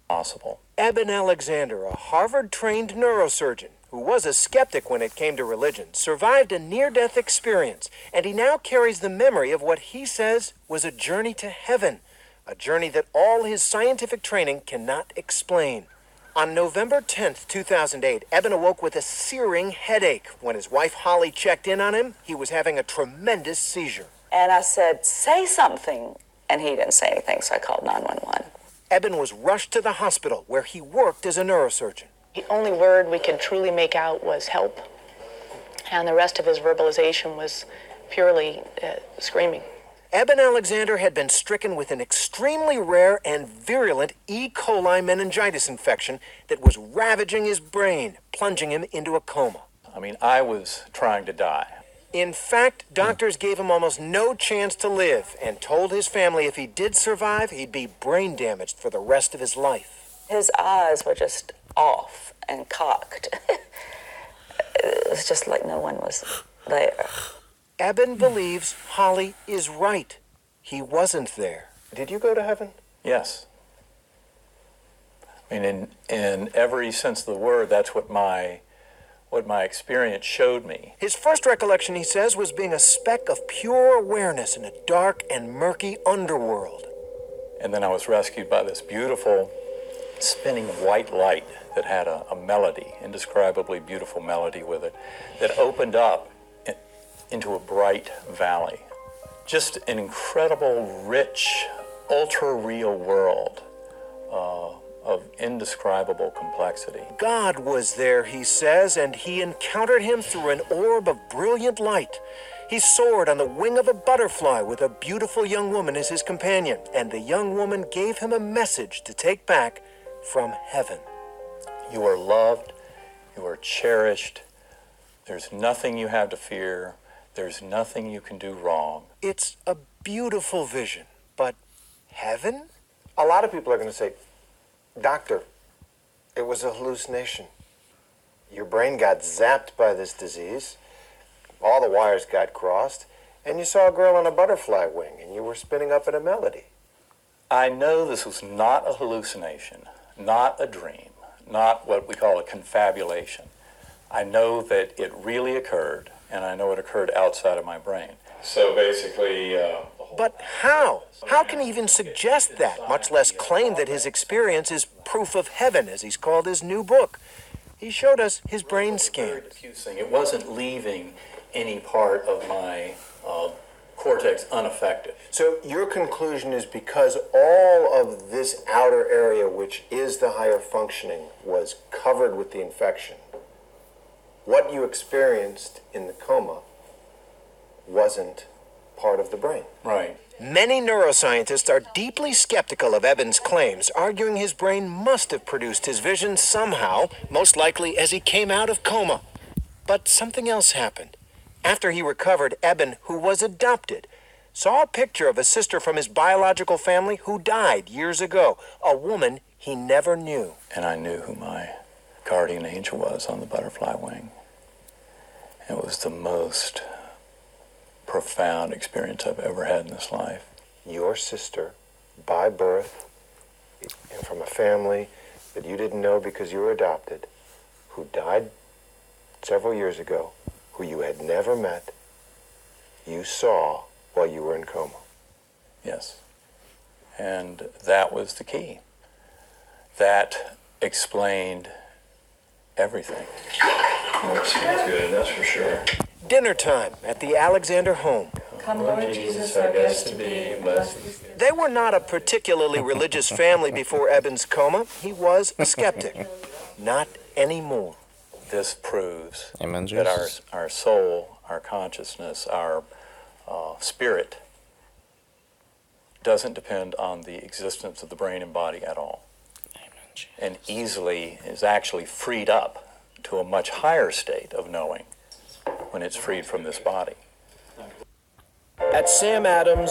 possible. Eben Alexander, a Harvard-trained neurosurgeon who was a skeptic when it came to religion, survived a near-death experience, and he now carries the memory of what he says was a journey to heaven, a journey that all his scientific training cannot explain. On November 10th, 2008, Eben awoke with a searing headache. When his wife Holly checked in on him, he was having a tremendous seizure. And I said, say something. And he didn't say anything, so I called 911. Eben was rushed to the hospital where he worked as a neurosurgeon. The only word we could truly make out was help. And the rest of his verbalization was purely screaming. Eben Alexander had been stricken with an extremely rare and virulent E. coli meningitis infection that was ravaging his brain, plunging him into a coma. I mean, I was trying to die. In fact, doctors gave him almost no chance to live and told his family if he did survive, he'd be brain damaged for the rest of his life. His eyes were just off and cocked. It was just like no one was there. Eben believes Holly is right. He wasn't there. Did you go to heaven? Yes. I mean, in every sense of the word, that's what my experience showed me. His first recollection, he says, was being a speck of pure awareness in a dark and murky underworld. And then I was rescued by this beautiful spinning white light that had a melody, indescribably beautiful melody with it, that opened up into a bright valley. Just an incredible, rich, ultra-real world of indescribable complexity. God was there, he says, and he encountered him through an orb of brilliant light. He soared on the wing of a butterfly with a beautiful young woman as his companion, and the young woman gave him a message to take back from heaven. You are loved, you are cherished, there's nothing you have to fear, there's nothing you can do wrong. It's a beautiful vision, but heaven? A lot of people are going to say, Doctor, it was a hallucination. Your brain got zapped by this disease, all the wires got crossed, and you saw a girl on a butterfly wing, and you were spinning up in a melody. I know this was not a hallucination, not a dream, not what we call a confabulation. I know that it really occurred, and I know it occurred outside of my brain. So basically, But how? How can he even suggest that, much less claim that his experience is proof of heaven, as he's called his new book? He showed us his brain scan. It wasn't leaving any part of my cortex unaffected. So your conclusion is because all of this outer area, which is the higher functioning, was covered with the infection, what you experienced in the coma wasn't part of the brain. Right. Many neuroscientists are deeply skeptical of Eben's claims, arguing his brain must have produced his vision somehow, most likely as he came out of coma. But something else happened. After he recovered, Eben, who was adopted, saw a picture of a sister from his biological family who died years ago, a woman he never knew. And I knew who my guardian angel was on the butterfly wing. It was the most profound experience I've ever had in this life. Your sister, by birth, and from a family that you didn't know because you were adopted, who died several years ago, who you had never met, you saw while you were in coma. Yes. And that was the key. That explained everything. Well, it smells good, that's for sure. Dinner time at the Alexander home. Come, Lord Jesus, our guest to be, blessed. They were not a particularly religious family before Eben's coma. He was a skeptic. Not anymore. This proves Amen, that our soul, our consciousness, our spirit doesn't depend on the existence of the brain and body at all. Amen, and easily is actually freed up to a much higher state of knowing when it's freed from this body. At Sam Adams